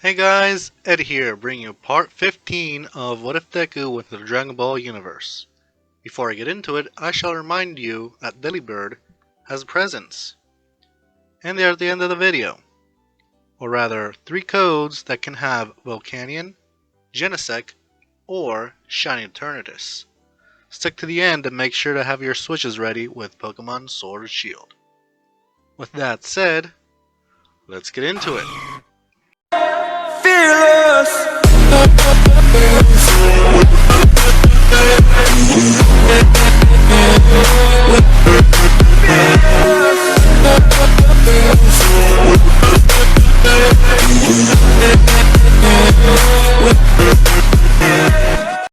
Hey guys, Ed here, bringing you part 15 of What If Deku went to the Dragon Ball universe. Before I get into it, I shall remind you that Delibird has presents, and they are at the end of the video. Or rather, 3 codes that can have Volcanion, Genesect, or Shiny Eternatus. Stick to the end and make sure to have your switches ready with Pokemon Sword and Shield. With that said, let's get into it. Fearless.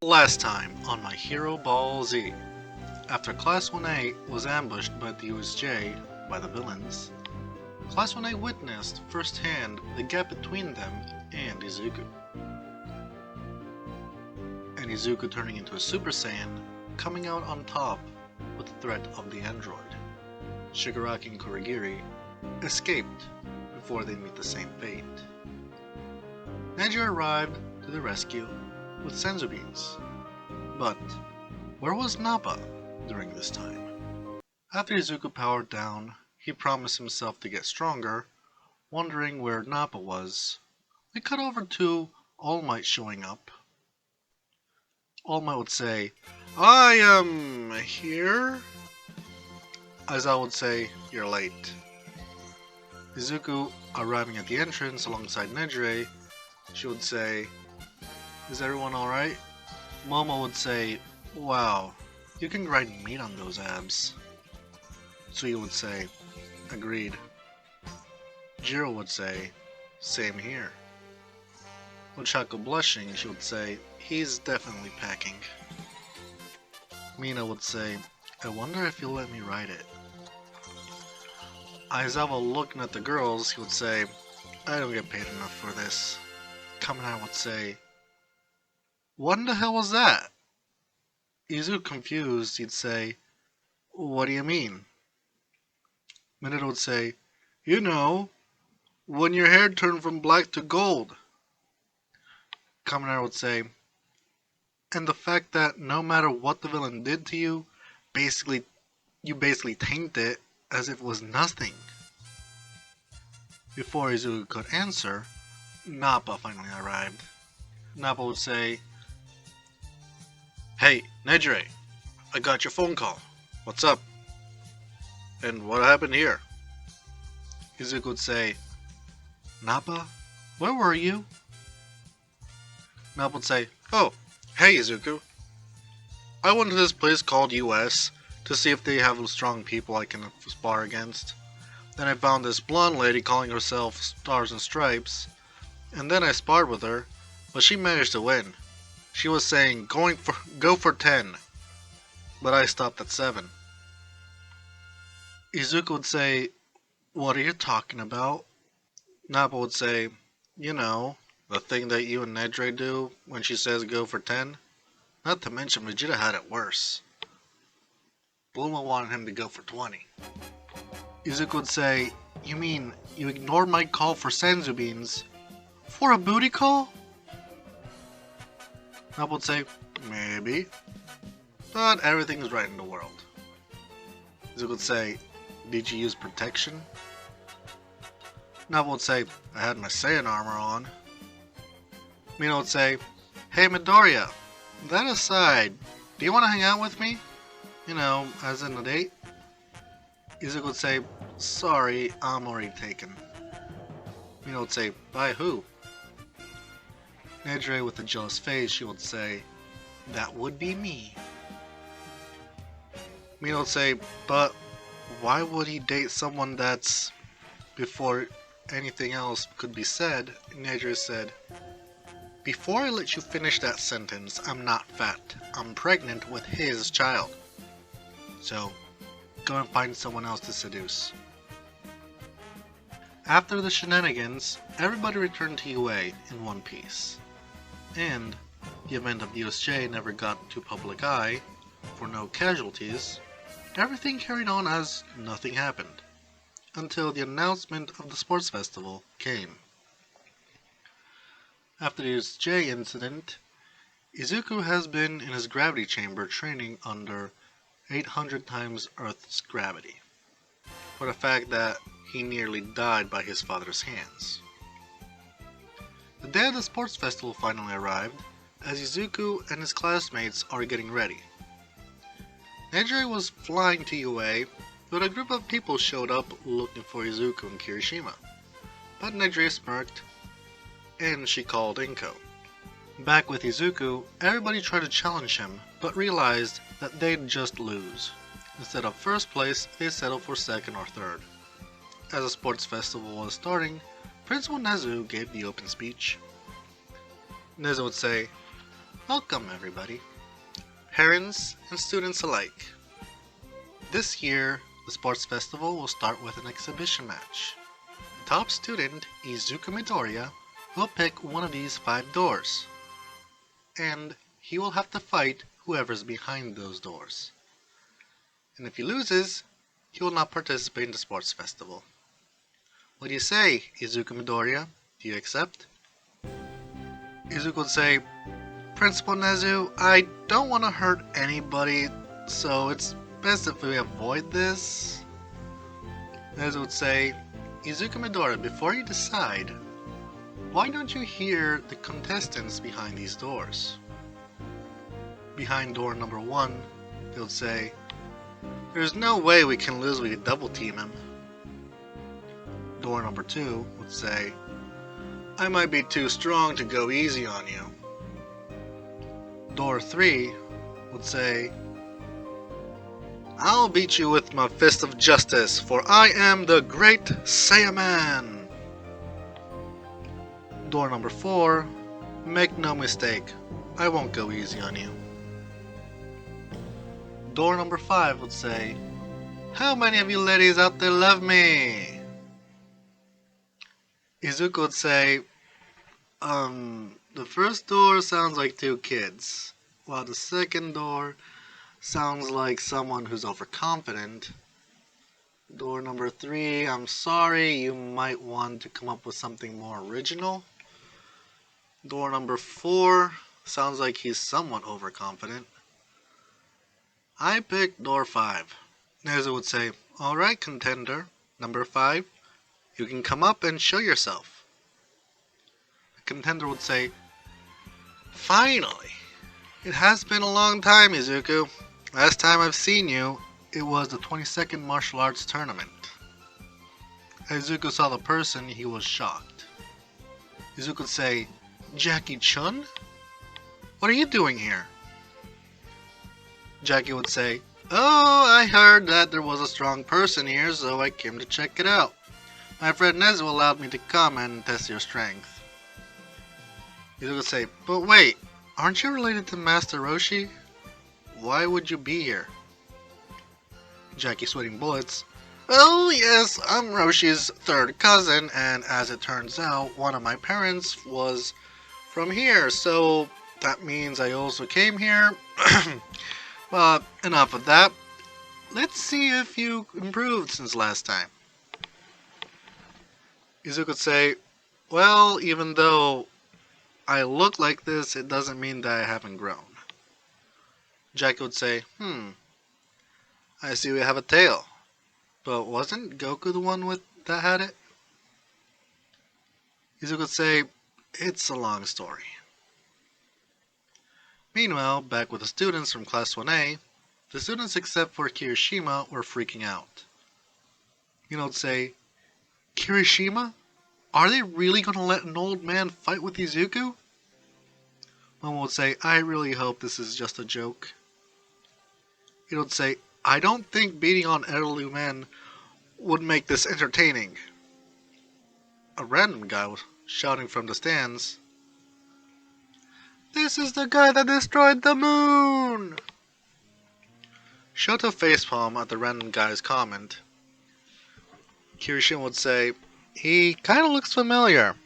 Last time on My Hero Ball Z. After Class 1A was ambushed by the USJ by the villains, Class 1A witnessed firsthand the gap between them and Izuku. And Izuku turning into a Super Saiyan, coming out on top with the threat of the android. Shigaraki and Kurogiri escaped before they meet the same fate. Neji arrived to the rescue with senzu beans. But where was Napa during this time? After Izuku powered down, he promised himself to get stronger, wondering where Napa was. We cut over to All Might showing up. All Might would say, "I am here." Aizawa would say, "You're late." Izuku arriving at the entrance alongside Nejire, she would say, "Is everyone alright?" Momo would say, "Wow, you can grind meat on those abs." Tsuyu would say, "Agreed." Jiro would say, "Same here." Ochako blushing, she would say, "He's definitely packing." Mina would say, "I wonder if you'll let me ride it." Aizawa looking at the girls, he would say, "I don't get paid enough for this." Kaminari would say, "What in the hell was that?" Izuku confused, he'd say, "What do you mean?" Minato would say, "You know, when your hair turned from black to gold." Kaminari would say, "And the fact that no matter what the villain did to you, you basically taint it as if it was nothing." Before Izuku could answer, Napa finally arrived. Napa would say, "Hey, Nejire, I got your phone call. What's up? And what happened here?" Izuku would say, "Napa, where were you?" Napa would say, "Oh, hey Izuku. I went to this place called US to see if they have strong people I can spar against. Then I found this blonde lady calling herself Stars and Stripes, and then I sparred with her, but she managed to win. She was saying, go for 10, but I stopped at 7. Izuku would say, "What are you talking about?" Napa would say, "You know, the thing that you and Nejire do when she says go for 10. Not to mention Vegeta had it worse. Bulma wanted him to go for 20. Izuku would say, "You mean you ignored my call for senzu beans for a booty call?" Napa would say, "Maybe, but everything's right in the world." Izuku would say, "Did you use protection?" Napa would say, "I had my Saiyan armor on." Mina would say, "Hey Midoriya, that aside, do you want to hang out with me? You know, as in a date?" Izuku would say, "Sorry, I'm already taken." Mina would say, "By who?" Nejire with a jealous face, she would say, "That would be me." Mina would say, "But why would he date someone that's..." Before anything else could be said, Nejire said, "Before I let you finish that sentence, I'm not fat. I'm pregnant with his child. So, go and find someone else to seduce." After the shenanigans, everybody returned to UA in one piece. And the event of USJ never got to public eye, for no casualties, everything carried on as nothing happened, until the announcement of the sports festival came. After the J incident, Izuku has been in his gravity chamber training under 800 times Earth's gravity, for the fact that he nearly died by his father's hands. The day of the sports festival finally arrived, as Izuku and his classmates are getting ready. Nejire was flying to UA, but a group of people showed up looking for Izuku and Kirishima. But Nejire smirked, and she called Inko. Back with Izuku, everybody tried to challenge him, but realized that they'd just lose. Instead of first place, they settled for second or third. As the sports festival was starting, Principal Nezu gave the open speech. Nezu would say, "Welcome everybody, parents and students alike. This year, the sports festival will start with an exhibition match. The top student, Izuku Midoriya, will pick one of these 5 doors, and he will have to fight whoever's behind those doors. And if he loses, he will not participate in the sports festival. What do you say, Izuku Midoriya? Do you accept?" Izuku would say, "Principal Nezu, I don't want to hurt anybody, so it's best if we avoid this." Nezu would say, "Izuku Midoriya, before you decide, why don't you hear the contestants behind these doors?" Behind door number 1, they would say, "There's no way we can lose, we could double team him." Door number 2 would say, "I might be too strong to go easy on you." Door 3 would say, "I'll beat you with my fist of justice, for I am the great Saiyaman." Door number 4, "Make no mistake, I won't go easy on you." Door number 5 would say, "How many of you ladies out there love me?" Izuku would say, the first door sounds like 2 kids, while the second door sounds like someone who's overconfident. Door number 3, I'm sorry, you might want to come up with something more original. Door number 4 sounds like he's somewhat overconfident. I picked door 5. Nezu would say, "Alright, contender, number 5, you can come up and show yourself." The contender would say, "Finally! It has been a long time, Izuku. Last time I've seen you, it was the 22nd martial arts tournament." As Izuku saw the person, he was shocked. Izuku would say, "Jackie Chun? What are you doing here?" Jackie would say, "Oh, I heard that there was a strong person here, so I came to check it out. My friend Nezu allowed me to come and test your strength." Izuku would say, "But wait, aren't you related to Master Roshi? Why would you be here?" Jackie, sweating bullets, "Oh yes, I'm Roshi's 3rd cousin, and as it turns out, one of my parents was from here, so that means I also came here." But enough of that. Let's see if you improved since last time. Izuku would say, "Well, even though I look like this, it doesn't mean that I haven't grown." Jackie would say, I see we have a tail. But wasn't Goku the one that had it?" Izuku would say, "It's a long story." Meanwhile, back with the students from Class 1A, the students except for Kirishima were freaking out. Mino would say, "Kirishima? Are they really going to let an old man fight with Izuku?" Momo would say, "I really hope this is just a joke." He would say, "I don't think beating on elderly men would make this entertaining." A random guy was shouting from the stands, "This is the guy that destroyed the moon!" Shoto facepalm at the random guy's comment. Kirishima would say, "He kinda looks familiar.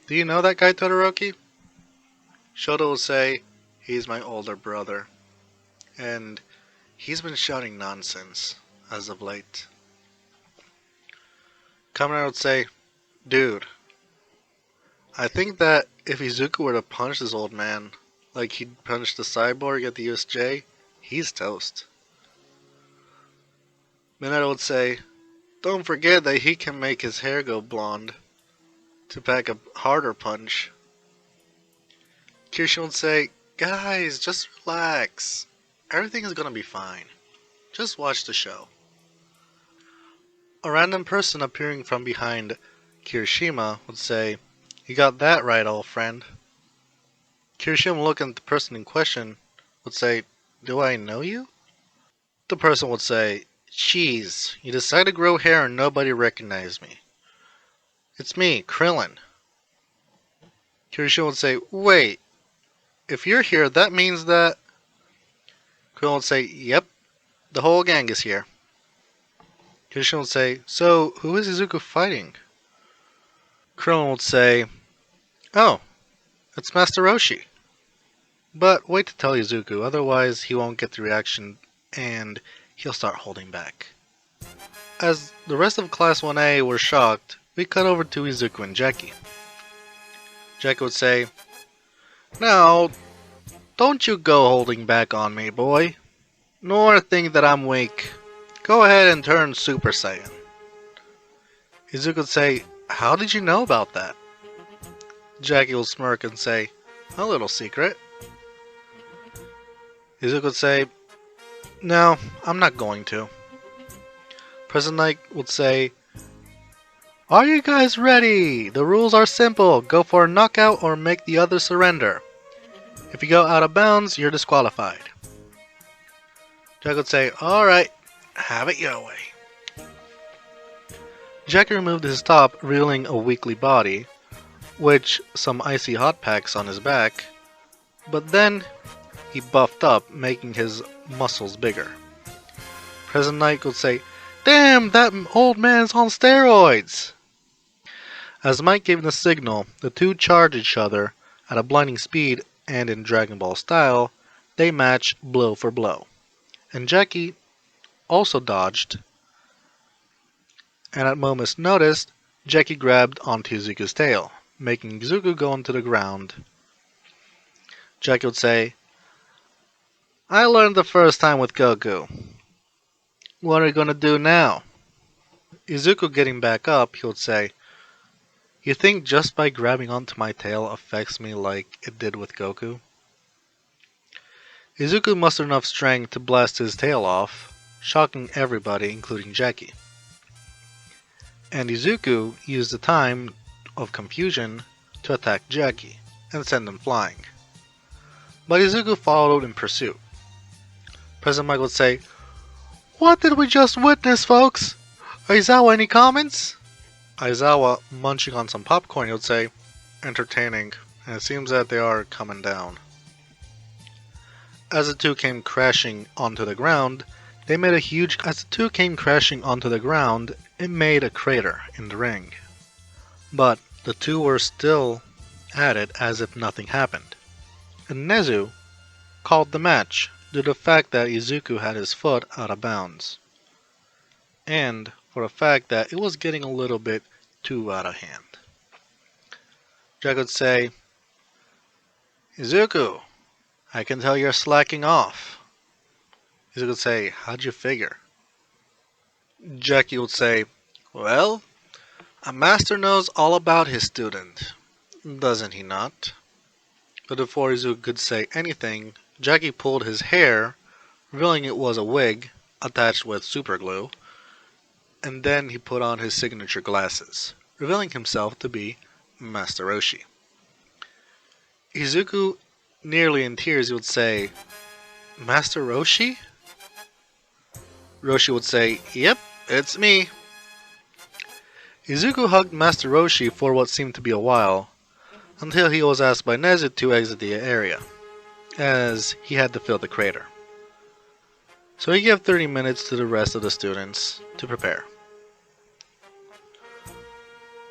Do you know that guy, Todoroki?" Shoto would say, "He's my older brother, and he's been shouting nonsense as of late." Kamen would say, "Dude, I think that if Izuku were to punch this old man, like he'd punch the cyborg at the USJ, he's toast. Minato would say, don't forget that he can make his hair go blonde to pack a harder punch. Kirishima would say, guys, just relax. Everything is gonna be fine. Just watch the show. A random person appearing from behind Kirishima would say, you got that right, old friend. Kirishima, looking at the person in question, would say, do I know you? The person would say, jeez, you decided to grow hair and nobody recognized me. It's me, Krillin. Kirishima would say, wait, if you're here, that means that... Krillin would say, yep, the whole gang is here. Kirishima would say, so who is Izuku fighting? Krillin would say, oh, it's Master Roshi. But wait to tell Izuku, otherwise he won't get the reaction and he'll start holding back. As the rest of Class 1A were shocked, we cut over to Izuku and Jackie. Jackie would say, now, don't you go holding back on me, boy. Nor think that I'm weak. Go ahead and turn Super Saiyan. Izuku would say, how did you know about that? Jackie will smirk and say, a little secret. Izuku would say, no, I'm not going to. President Knight would say, are you guys ready? The rules are simple. Go for a knockout or make the other surrender. If you go out of bounds, you're disqualified. Jack would say, alright, have it your way. Jackie removed his top, revealing a weakly body, which some icy hot packs on his back, but then he buffed up, making his muscles bigger. President Knight would say, damn, that old man's on steroids! As Mike gave the signal, the two charged each other at a blinding speed, and in Dragon Ball style, they match blow for blow. And Jackie also dodged, and at moment's notice, Jackie grabbed onto Izuku's tail, making Izuku go onto the ground. Jackie would say, I learned the first time with Goku. What are you gonna do now? Izuku getting back up, he would say, you think just by grabbing onto my tail affects me like it did with Goku? Izuku mustered enough strength to blast his tail off, shocking everybody, including Jackie. And Izuku used the time of confusion to attack Jackie and send him flying. But Izuku followed in pursuit. President Mike would say, what did we just witness, folks? Aizawa, any comments? Aizawa, munching on some popcorn, he would say, entertaining, and it seems that they are coming down. As the two came crashing onto the ground, it made a crater in the ring. But the two were still at it as if nothing happened. And Nezu called the match due to the fact that Izuku had his foot out of bounds, and for the fact that it was getting a little bit too out of hand. Jack would say, Izuku, I can tell you're slacking off. Izuku would say, how'd you figure? Jackie would say, well, a master knows all about his student, doesn't he not? But before Izuku could say anything, Jackie pulled his hair, revealing it was a wig attached with superglue, and then he put on his signature glasses, revealing himself to be Master Roshi. Izuku, nearly in tears, would say, Master Roshi? Roshi would say, yep, it's me. Izuku hugged Master Roshi for what seemed to be a while, until he was asked by Nezu to exit the area, as he had to fill the crater. So he gave 30 minutes to the rest of the students to prepare.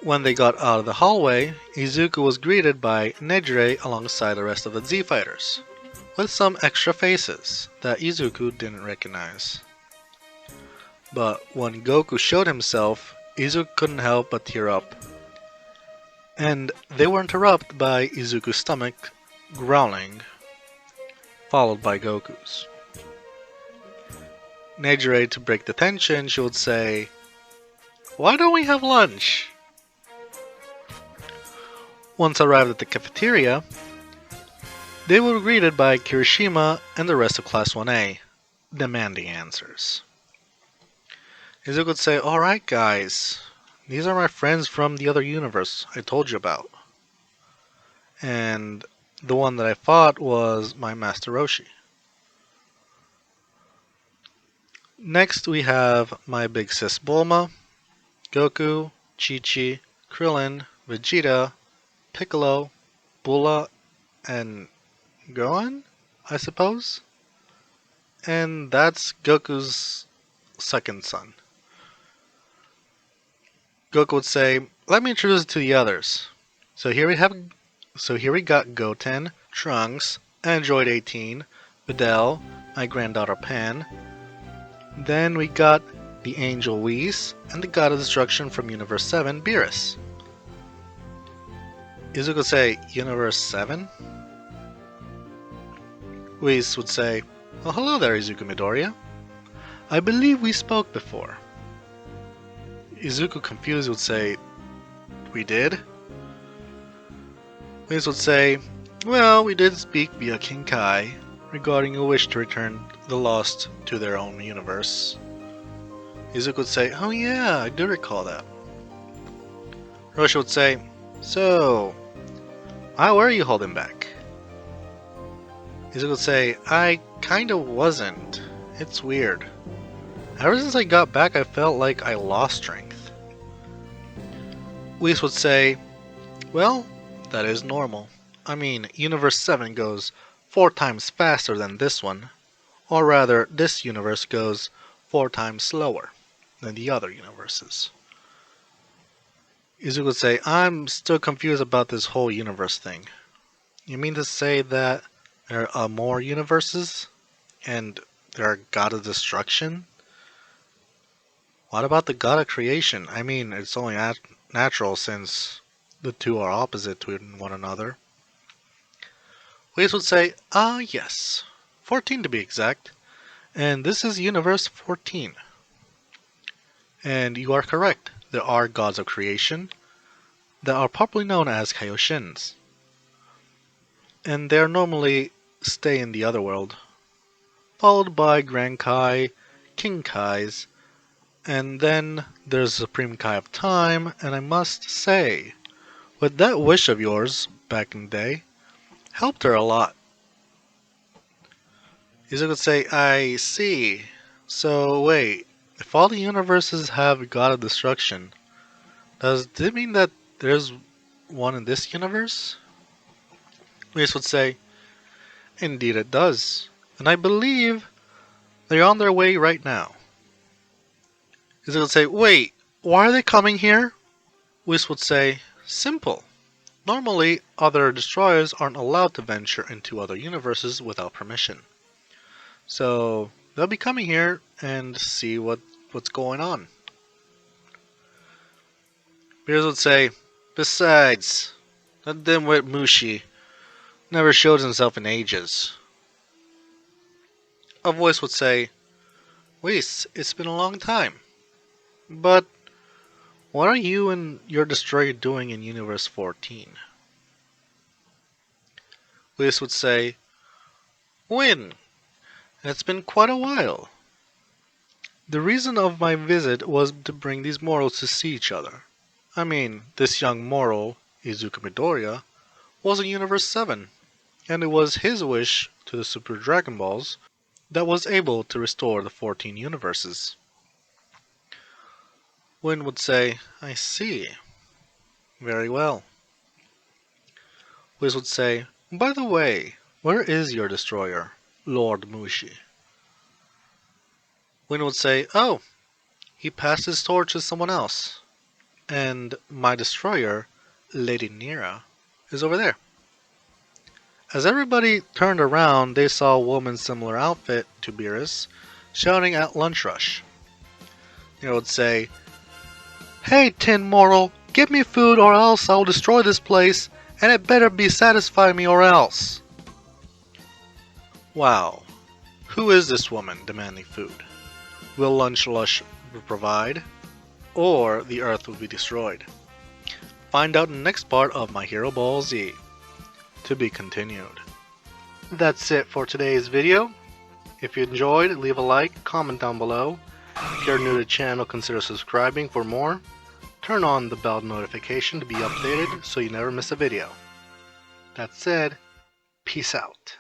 When they got out of the hallway, Izuku was greeted by Nejire alongside the rest of the Z-Fighters, with some extra faces that Izuku didn't recognize. But when Goku showed himself, Izuku couldn't help but tear up. And they were interrupted by Izuku's stomach growling, followed by Goku's. Nejire, to break the tension, she would say, "Why don't we have lunch?" Once arrived at the cafeteria, they were greeted by Kirishima and the rest of Class 1A, demanding answers. Izuku would say, "Alright guys, these are my friends from the other universe I told you about. And the one that I fought was my Master Roshi. Next we have my big sis Bulma, Goku, Chi-Chi, Krillin, Vegeta, Piccolo, Bula, and Gohan, I suppose? And that's Goku's second son. Goku would say, "Let me introduce you to the others. So here we got Goten, Trunks, Android 18, Videl, my granddaughter Pan. Then we got the Angel Whis, and the God of Destruction from Universe 7, Beerus." Izuku would say, "Universe 7? Whis would say, "Well, hello there, Izuku Midoriya. I believe we spoke before." Izuku, confused, would say, "We did?" Whis would say, "Well, we did speak via King Kai regarding a wish to return the lost to their own universe." Izuku would say, "Oh yeah, I do recall that." Roshi would say, "So, why were you holding back?" Izuku would say, "I kinda wasn't. It's weird. Ever since I got back, I felt like I lost strength." Whis would say, "Well, that is normal. I mean, Universe 7 goes 4 times faster than this one. Or rather, this universe goes 4 times slower than the other universes." Izuku would say, "I'm still confused about this whole universe thing. You mean to say that there are more universes? And there are God of Destruction? What about the God of Creation? I mean, it's only natural since the two are opposite to one another." Whis would say, Yes. 14 to be exact. And this is Universe 14. And you are correct. There are gods of creation that are popularly known as Kaioshins. And they are normally stay in the other world, followed by Grand Kai, King Kais, and then there's Supreme Kai of Time, and I must say, with that wish of yours back in the day, helped her a lot." Izuku would say, "I see. So wait, if all the universes have God of Destruction, does it mean that there's one in this universe?" Whis would say, "Indeed it does. And I believe they're on their way right now." Izuku would say, "Wait, why are they coming here?" Whis would say, "Simple. Normally, other destroyers aren't allowed to venture into other universes without permission. So they'll be coming here and see what's going on." Beers would say, "Besides, that dimwit Mushi never showed himself in ages." A voice would say, "Whis, it's been a long time. But what are you and your destroyer doing in Universe 14? Whis would say, "When? It's been quite a while. The reason of my visit was to bring these mortals to see each other. I mean, this young mortal, Izuku Midoriya, was in Universe 7, and it was his wish to the Super Dragon Balls that was able to restore the 14 universes." Win would say, "I see. Very well." Wiz would say, "By the way, where is your destroyer, Lord Mushi?" Win would say, "Oh, he passed his torch to someone else. And my destroyer, Lady Nira, is over there." As everybody turned around, they saw a woman similar outfit to Beerus shouting at Lunch Rush. Nira would say, "Hey, Tin Mortal, Give me food or else I'll destroy this place, and it better be satisfy me or else. Wow, who is this woman demanding food? Will Lunch Lush provide? Or the earth will be destroyed? Find out in the next part of My Hero Ball Z. To be continued. That's it for today's video. If you enjoyed, leave a like, comment down below. If you're new to the channel, consider subscribing for more. Turn on the bell notification to be updated so you never miss a video. That said, peace out.